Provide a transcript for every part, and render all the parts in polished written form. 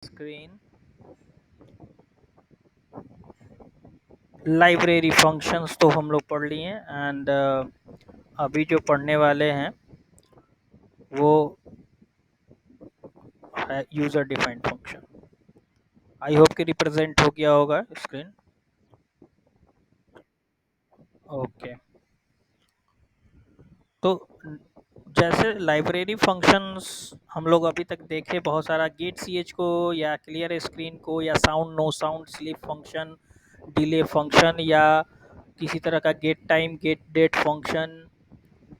Screen library functions तो हम लोग पढ़ लिए एंड अभी जो पढ़ने वाले हैं वो है user defined function. I hope कि रिप्रेजेंट हो गया होगा स्क्रीन। ओके, तो जैसे लाइब्रेरी फंक्शंस हम लोग अभी तक देखे, बहुत सारा गेट सी एच को या क्लियर स्क्रीन को या sound no sound sleep function, delay function या किसी तरह का get time get date function,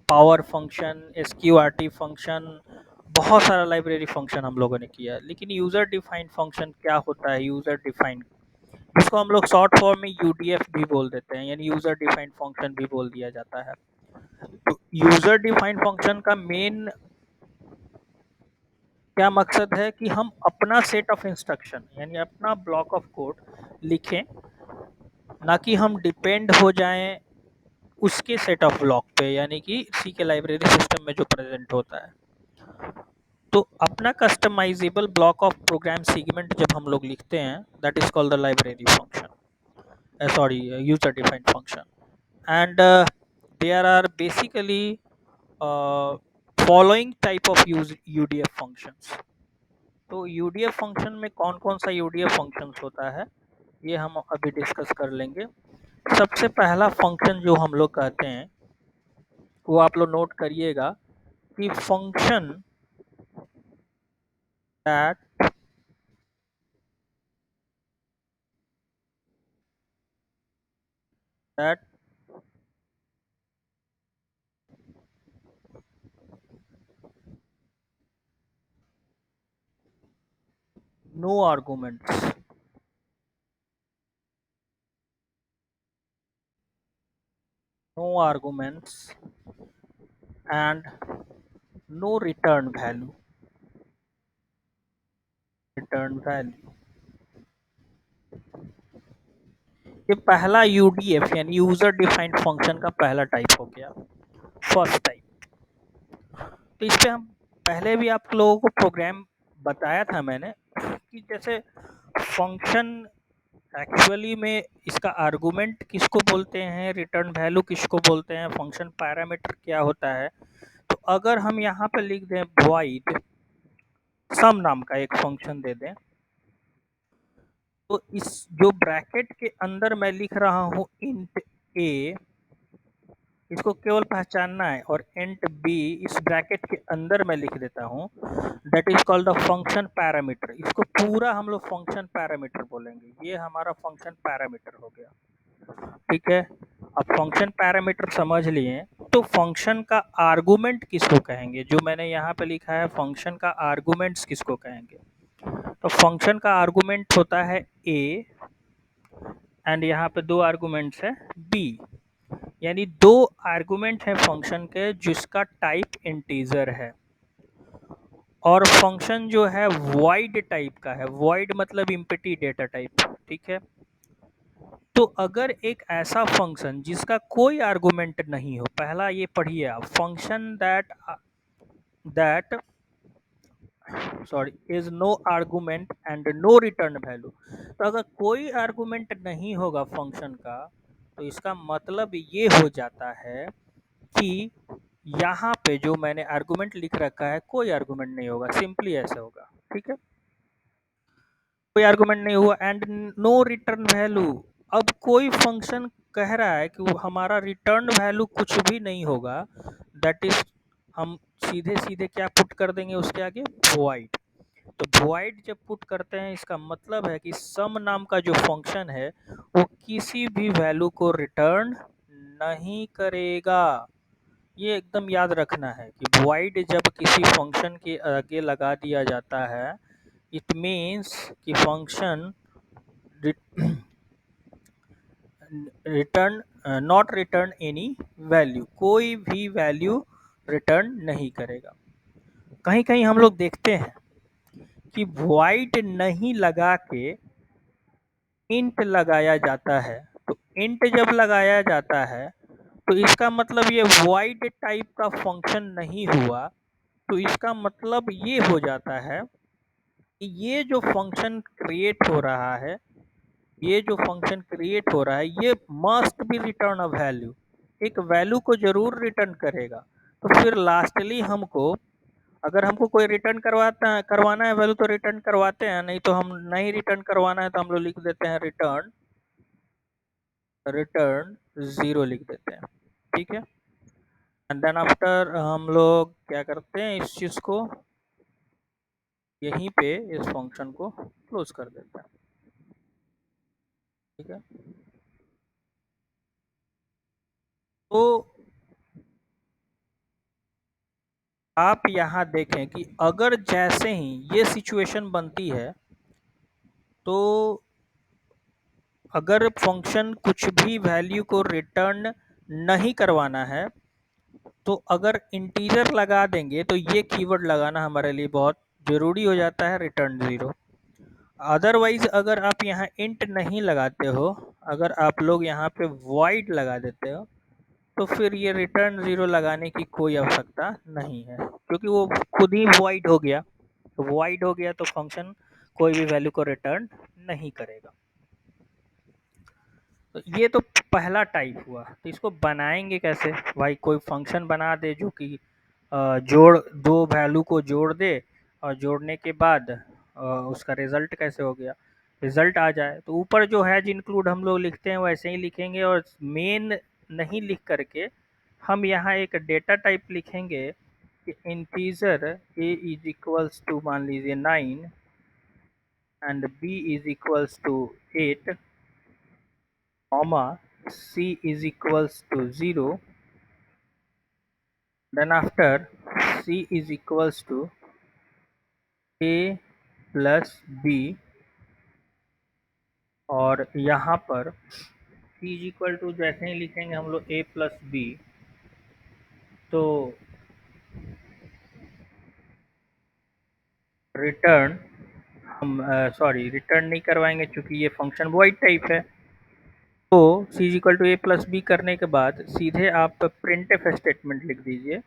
power function, SQRT function, बहुत सारा लाइब्रेरी फंक्शन हम लोगों ने किया। लेकिन यूज़र डिफाइंड फंक्शन क्या होता है? यूज़र डिफाइंड, इसको हम लोग शॉर्ट फॉर्म में यूडीएफ भी बोल देते हैं, यानी यूज़र डिफाइंड फंक्शन भी बोल दिया जाता है। तो यूज़र डिफाइंड फंक्शन का मेन क्या मकसद है कि हम अपना सेट ऑफ इंस्ट्रक्शन यानी अपना ब्लॉक ऑफ कोड लिखें, ना कि हम डिपेंड हो जाएं उसके सेट ऑफ ब्लॉक पे, यानी कि सी के लाइब्रेरी सिस्टम में जो प्रेजेंट होता है। तो अपना customizable block of program segment जब हम लोग लिखते हैं, that is called the library function, sorry user defined function. And there are basically following type of UDF functions. तो यूडीएफ फंक्शन में कौन कौन सा यूडीएफ फंक्शंस होता है ये हम अभी डिस्कस कर लेंगे। सबसे पहला फंक्शन जो हम लोग कहते हैं वो आप लोग नोट करिएगा कि function that that no arguments, no arguments and no return value। ये पहला यूडीएफ यानी यूजर डिफाइंड फंक्शन का पहला टाइप हो गया, फर्स्ट टाइप। तो इस पे हम पहले भी आप लोगों को प्रोग्राम बताया था मैंने कि जैसे फंक्शन एक्चुअली में इसका आर्गुमेंट किसको बोलते हैं, रिटर्न वैल्यू किसको बोलते हैं, फंक्शन पैरामीटर क्या होता है। तो अगर हम यहाँ पे लिख दें वॉइड सम नाम का एक फंक्शन दे दें, तो इस जो ब्रैकेट के अंदर मैं लिख रहा हूँ इंट ए, इसको केवल पहचानना है, और इंट बी इस ब्रैकेट के अंदर मैं लिख देता हूँ, that is called the function parameter. इसको पूरा हम लोग फंक्शन पैरामीटर बोलेंगे। ये हमारा फंक्शन पैरामीटर हो गया, ठीक है। अब फंक्शन पैरामीटर समझ लिए, तो फंक्शन का आर्गुमेंट किसको कहेंगे? जो मैंने यहाँ पे लिखा है फंक्शन का आर्गुमेंट्स किसको कहेंगे? तो फंक्शन का आर्गुमेंट होता है ए एंड यहाँ पे दो आर्गुमेंट्स है बी, यानी दो आर्गुमेंट है फंक्शन के जिसका टाइप इंटीजर है, और फंक्शन जो है वॉइड टाइप का है। वॉइड मतलब इम्पटी डेटा टाइप, ठीक है। तो अगर एक ऐसा फंक्शन जिसका कोई आर्गुमेंट नहीं हो, पहला ये पढ़िए आप, function that sorry is no argument and no return value. तो अगर कोई आर्गुमेंट नहीं होगा फंक्शन का, तो इसका मतलब ये हो जाता है कि यहाँ पे जो मैंने आर्गुमेंट लिख रखा है कोई आर्गुमेंट नहीं होगा, सिंपली ऐसे होगा, ठीक है। कोई आर्गुमेंट नहीं हुआ एंड नो रिटर्न वैल्यू। अब कोई फंक्शन कह रहा है कि वो हमारा रिटर्न वैल्यू कुछ भी नहीं होगा, दैट इज हम सीधे सीधे क्या पुट कर देंगे उसके आगे, वॉइड। तो वॉइड जब पुट करते हैं इसका मतलब है कि सम नाम का जो फंक्शन है वो किसी भी वैल्यू को रिटर्न नहीं करेगा। ये एकदम याद रखना है कि वॉइड जब किसी फंक्शन के आगे लगा दिया जाता है, इट मीन्स कि function return not return any value, कोई भी वैल्यू रिटर्न नहीं करेगा। कहीं कहीं हम लोग देखते हैं कि वॉइड नहीं लगा के इंट लगाया जाता है। तो इंट जब लगाया जाता है तो इसका मतलब ये वॉइड टाइप का फंक्शन नहीं हुआ। तो इसका मतलब ये हो जाता है कि ये जो फंक्शन क्रिएट हो रहा है, ये जो फंक्शन क्रिएट हो रहा है, ये must be return a value, एक वैल्यू को जरूर रिटर्न करेगा। तो फिर लास्टली हमको, अगर हमको कोई रिटर्न करवाना है वैल्यू तो रिटर्न करवाते हैं, नहीं तो हम नहीं रिटर्न करवाना है तो हम लोग लिख देते हैं रिटर्न रिटर्न जीरो लिख देते हैं। ठीक है, एंड देन आफ्टर हम लोग क्या करते हैं, इस चीज को यहीं पे इस फंक्शन को क्लोज कर देते हैं। ठीक है, तो आप यहाँ देखें कि अगर जैसे ही ये सिचुएशन बनती है, तो अगर फंक्शन कुछ भी वैल्यू को रिटर्न नहीं करवाना है, तो अगर इंटीजर लगा देंगे तो ये कीवर्ड लगाना हमारे लिए बहुत ज़रूरी हो जाता है, रिटर्न ज़ीरो। अदरवाइज अगर आप यहाँ इंट नहीं लगाते हो, अगर आप लोग यहाँ पे वॉइड लगा देते हो, तो फिर ये रिटर्न ज़ीरो लगाने की कोई आवश्यकता नहीं है, क्योंकि वो खुद ही वॉइड हो गया। तो वॉइड हो गया तो फंक्शन कोई भी वैल्यू को रिटर्न नहीं करेगा। तो ये तो पहला टाइप हुआ। तो इसको बनाएंगे कैसे भाई? कोई फंक्शन बना दे जो कि जोड़ दो वैल्यू को जोड़ दे, और जोड़ने के बाद उसका रिजल्ट कैसे हो गया, रिजल्ट आ जाए। तो ऊपर जो हैज इंक्लूड हम लोग लिखते हैं वैसे ही लिखेंगे, और मेन नहीं लिख करके हम यहाँ एक डेटा टाइप लिखेंगे कि integer a is equals to मान लीजिए 9 and b is equals to 8, comma c is equals to 0, then after c is equals to a plus b, और यहाँ पर c is equal to जैसे ही लिखेंगे हम लोग a plus b, तो रिटर्न हम सॉरी रिटर्न नहीं करवाएंगे क्योंकि ये फंक्शन वॉइड टाइप है। तो c is equal to a plus b करने के बाद सीधे आप printf स्टेटमेंट लिख दीजिए,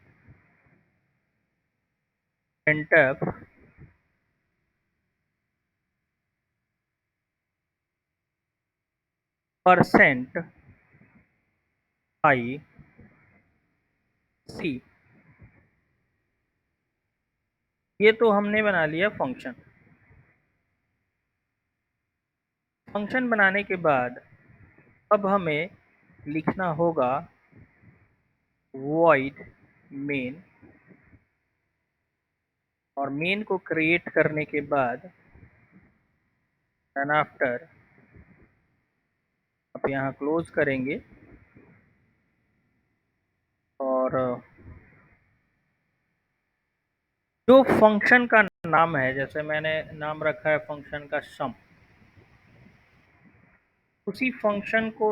printf परसेंट i c। ये तो हमने बना लिया फंक्शन। फंक्शन बनाने के बाद अब हमें लिखना होगा void main, और मेन को क्रिएट करने के बाद देन आफ्टर आप यहाँ क्लोज करेंगे, और जो फंक्शन का नाम है, जैसे मैंने नाम रखा है फंक्शन का सम, उसी फंक्शन को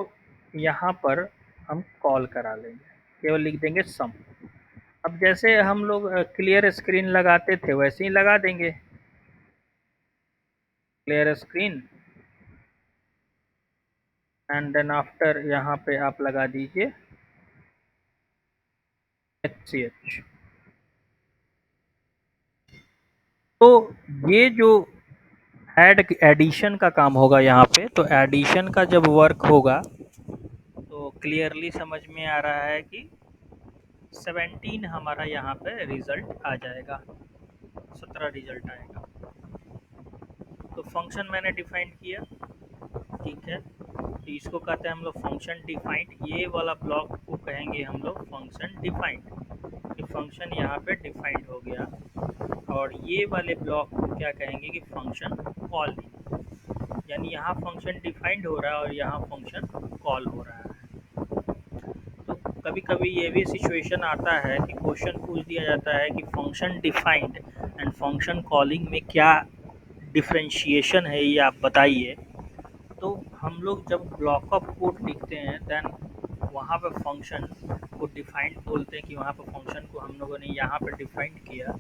यहाँ पर हम कॉल करा लेंगे, केवल लिख देंगे सम। अब जैसे हम लोग क्लियर स्क्रीन लगाते थे वैसे ही लगा देंगे, clear screen, and then after यहाँ पे आप लगा दीजिए HCH। तो ये जो एडिशन का काम होगा यहाँ पे, तो एडिशन का जब वर्क होगा तो क्लियरली समझ में आ रहा है कि 17 हमारा यहाँ पे रिजल्ट आ जाएगा, 17 रिजल्ट आएगा। तो फंक्शन मैंने डिफाइन किया, ठीक है, तो इसको कहते हैं हम लोग फंक्शन डिफाइंड। ये वाला ब्लॉक को कहेंगे हम लोग फंक्शन डिफाइंड, कि फंक्शन यहाँ पे डिफाइंड हो गया। और ये वाले ब्लॉक को क्या कहेंगे कि फंक्शन कॉलिंग, यानी यहाँ फंक्शन डिफाइंड हो रहा है और यहाँ फंक्शन कॉल हो रहा है। तो कभी कभी ये भी सिचुएशन आता है कि क्वेश्चन पूछ दिया जाता है कि function defined and function calling में क्या डिफरेंशिएशन है, ये आप बताइए। तो हम लोग जब ब्लॉक ऑफ कोड लिखते हैं देन वहाँ पे फंक्शन को डिफाइंड बोलते हैं, कि वहाँ पे फंक्शन को हम लोगों ने यहाँ पे डिफाइंड किया,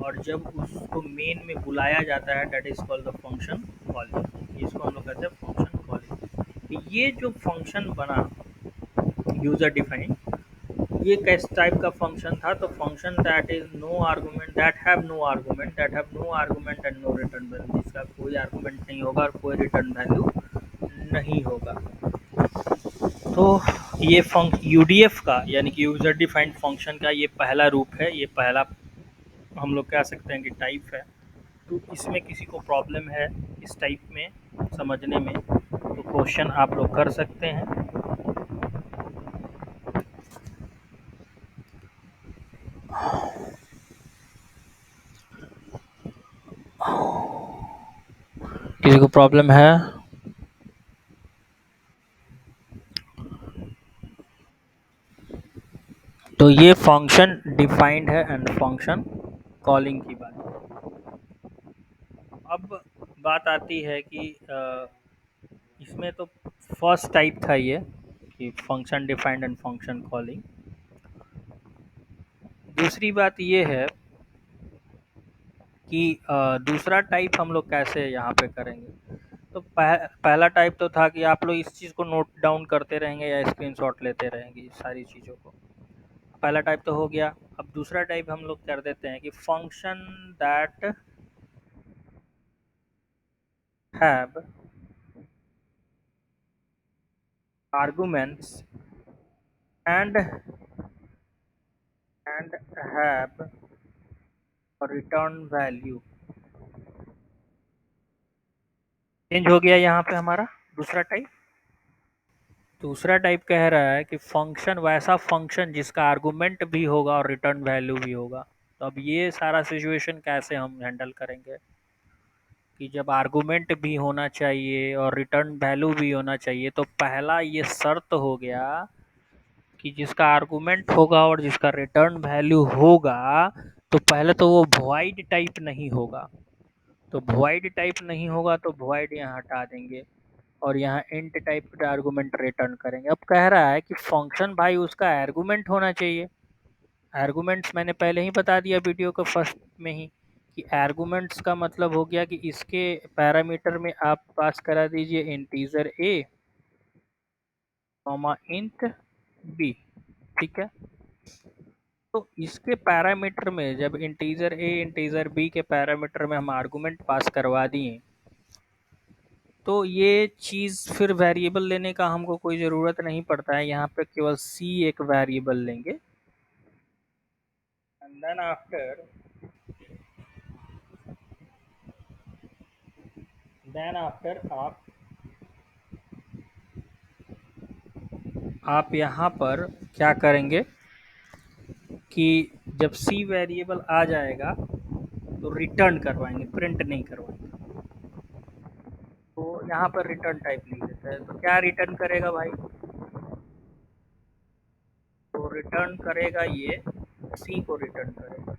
और जब उसको मेन में बुलाया जाता है that is called the function calling. इसको हम लोग कहते हैं फंक्शन कॉलिंग। ये जो फंक्शन बना यूज़र डिफाइंड, ये किस टाइप का फंक्शन था, तो function that is no argument that have no argument and no return value, जिसका कोई आर्गुमेंट नहीं होगा और कोई रिटर्न वैल्यू नहीं होगा। तो ये यूडीएफ का यानी कि यूजर डिफाइंड फंक्शन का ये पहला रूप है, ये पहला हम लोग कह सकते हैं कि टाइप है। तो इसमें किसी को प्रॉब्लम है इस टाइप में समझने में, तो क्वेश्चन आप लोग कर सकते हैं। किसी को प्रॉब्लम है? तो ये फंक्शन डिफाइंड है एंड फंक्शन कॉलिंग की बात। अब बात आती है कि इसमें तो फर्स्ट टाइप था ये कि function defined and function calling. दूसरी बात ये है कि दूसरा टाइप हम लोग कैसे यहाँ पे करेंगे। तो पहला टाइप तो था कि आप लोग इस चीज़ को नोट डाउन करते रहेंगे या स्क्रीनशॉट लेते रहेंगे इस सारी चीज़ों को। पहला टाइप तो हो गया। अब दूसरा टाइप हम लोग कर देते हैं कि function that have arguments and have return value. Change हो गया यहाँ पे हमारा दूसरा टाइप। दूसरा टाइप कह रहा है कि फंक्शन वैसा फंक्शन जिसका आर्गुमेंट भी होगा और रिटर्न वैल्यू भी होगा। तो अब ये सारा सिचुएशन कैसे हम हैंडल करेंगे कि जब आर्गुमेंट भी होना चाहिए और रिटर्न वैल्यू भी होना चाहिए, तो पहला ये शर्त हो गया कि जिसका आर्गुमेंट होगा और जिसका रिटर्न वैल्यू होगा, तो पहले तो वो वॉइड टाइप नहीं होगा। तो वॉइड टाइप नहीं होगा तो वॉइड यहाँ हटा देंगे और यहाँ इंट टाइप का आर्गुमेंट रिटर्न करेंगे। अब कह रहा है कि फंक्शन भाई उसका आर्गुमेंट होना चाहिए। आर्गुमेंट्स मैंने पहले ही बता दिया वीडियो को फर्स्ट में ही कि आर्गुमेंट्स का मतलब हो गया कि इसके पैरामीटर में आप पास करा दीजिए integer a comma int B. ठीक है, तो इसके पैरामीटर में जब इंटीजर ए इंटीजर बी के पैरामीटर में हम आर्गुमेंट पास करवा दिए, तो ये चीज़ फिर वेरिएबल लेने का हमको कोई ज़रूरत नहीं पड़ता है। यहाँ पे केवल सी एक वेरिएबल लेंगे एंड देन आफ्टर आप यहाँ पर क्या करेंगे कि जब सी वेरिएबल आ जाएगा तो रिटर्न करवाएंगे, प्रिंट नहीं करवाएंगे। तो यहाँ पर रिटर्न टाइप लिख देते हैं। तो क्या रिटर्न करेगा भाई, तो रिटर्न करेगा ये सी को रिटर्न करेगा,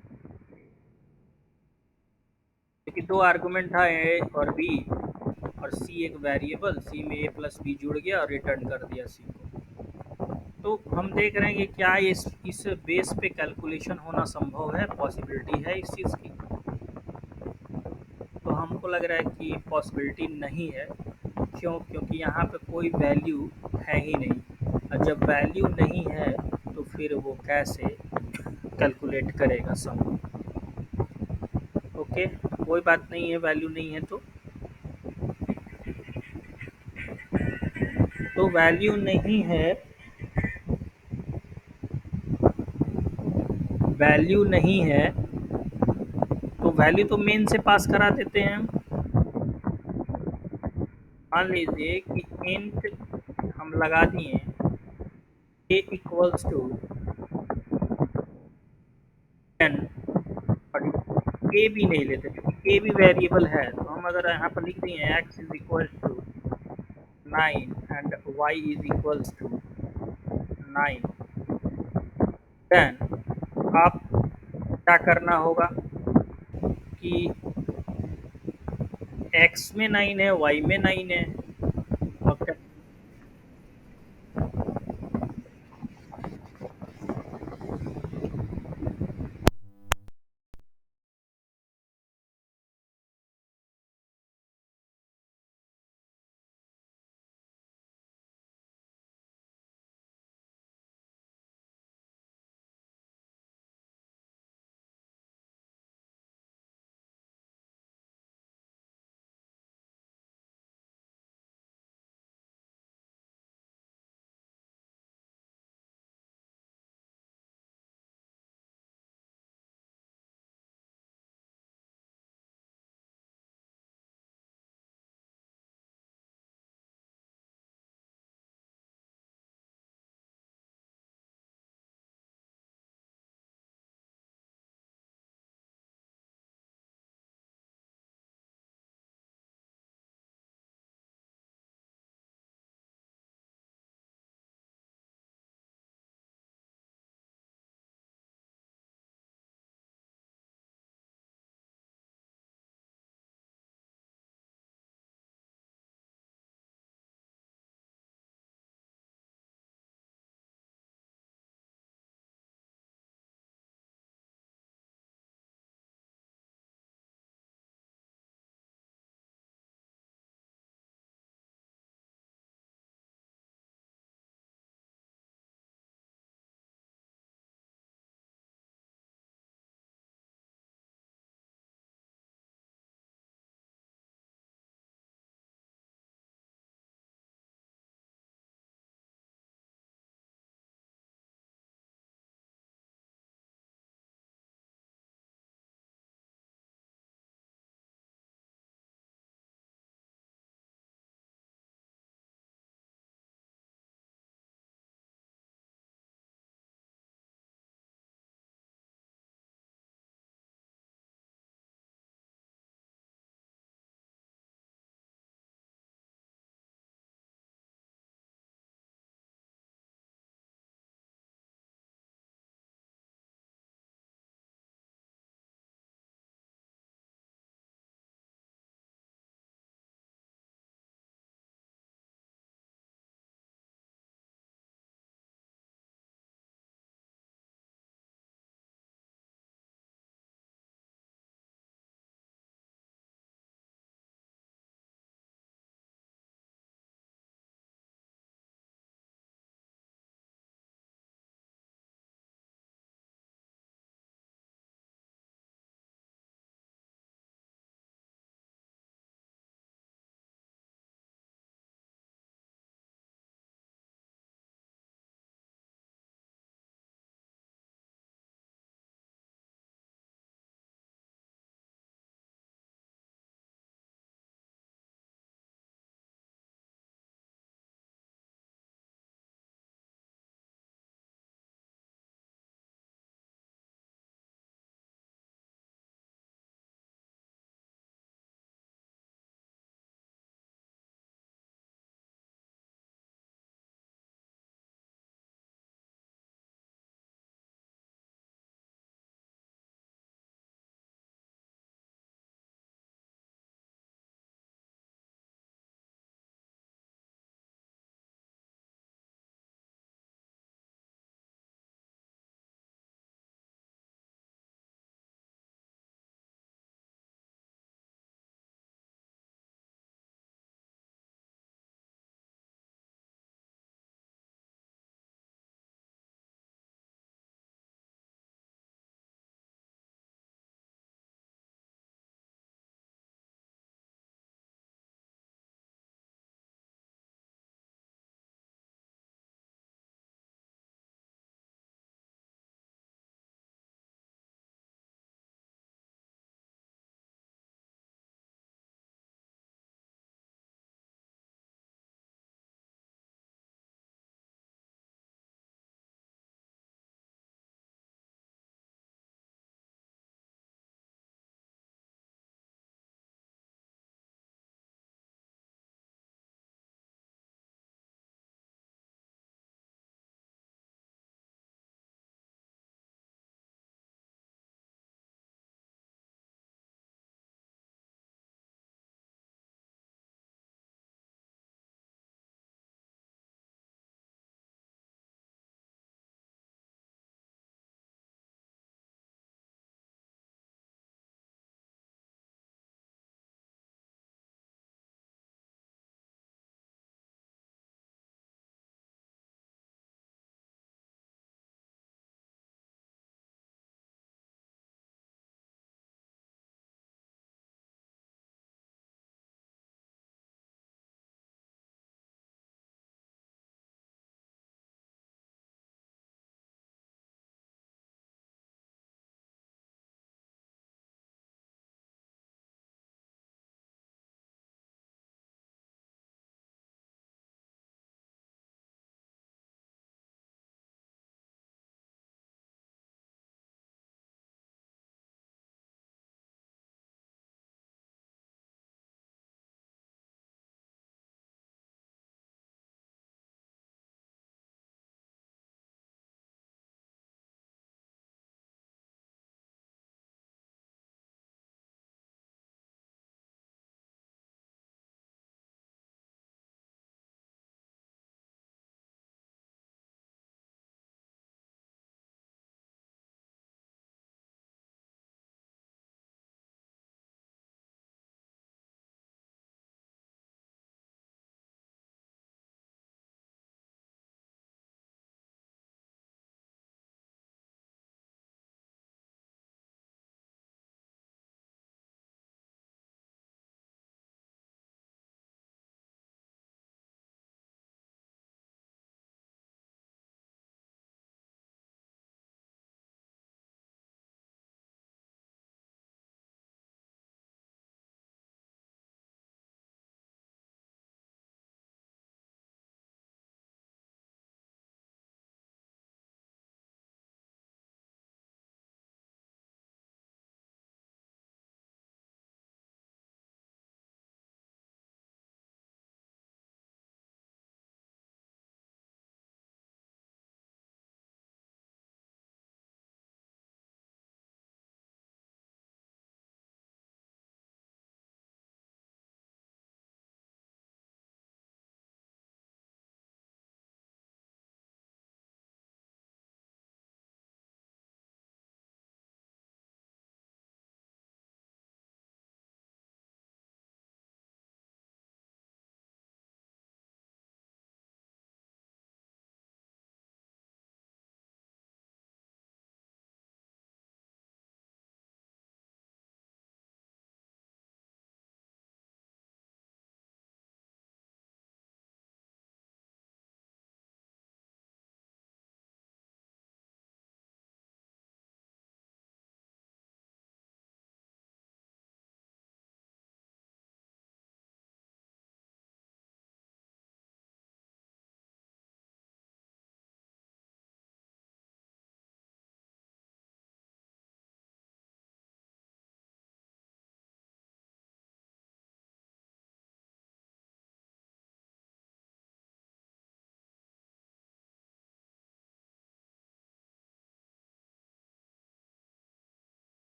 क्योंकि दो आर्गुमेंट था ए और बी और सी एक वेरिएबल, सी में ए प्लस बी जुड़ गया और रिटर्न कर दिया सी को। तो हम देख रहे हैं कि क्या इस बेस पे कैलकुलेशन होना संभव है, पॉसिबिलिटी है इस चीज़ की। तो हमको लग रहा है कि पॉसिबिलिटी नहीं है। क्यों? क्योंकि यहाँ पे कोई वैल्यू है ही नहीं, और जब वैल्यू नहीं है तो फिर वो कैसे कैलकुलेट करेगा सम। ओके, कोई बात नहीं है, वैल्यू नहीं है तो वैल्यू नहीं है, वैल्यू नहीं है तो वैल्यू तो मेन से पास करा देते हैं हम। मान लीजिए कि इंट हम लगा दिए a इक्वल्स टू 10 और a भी नहीं लेते क्योंकि a भी वेरिएबल है। तो हम अगर यहाँ पर लिख दिए x is equal to 9 and y is equals to 9, then आप क्या करना होगा कि x में 9 है, y में 9 है,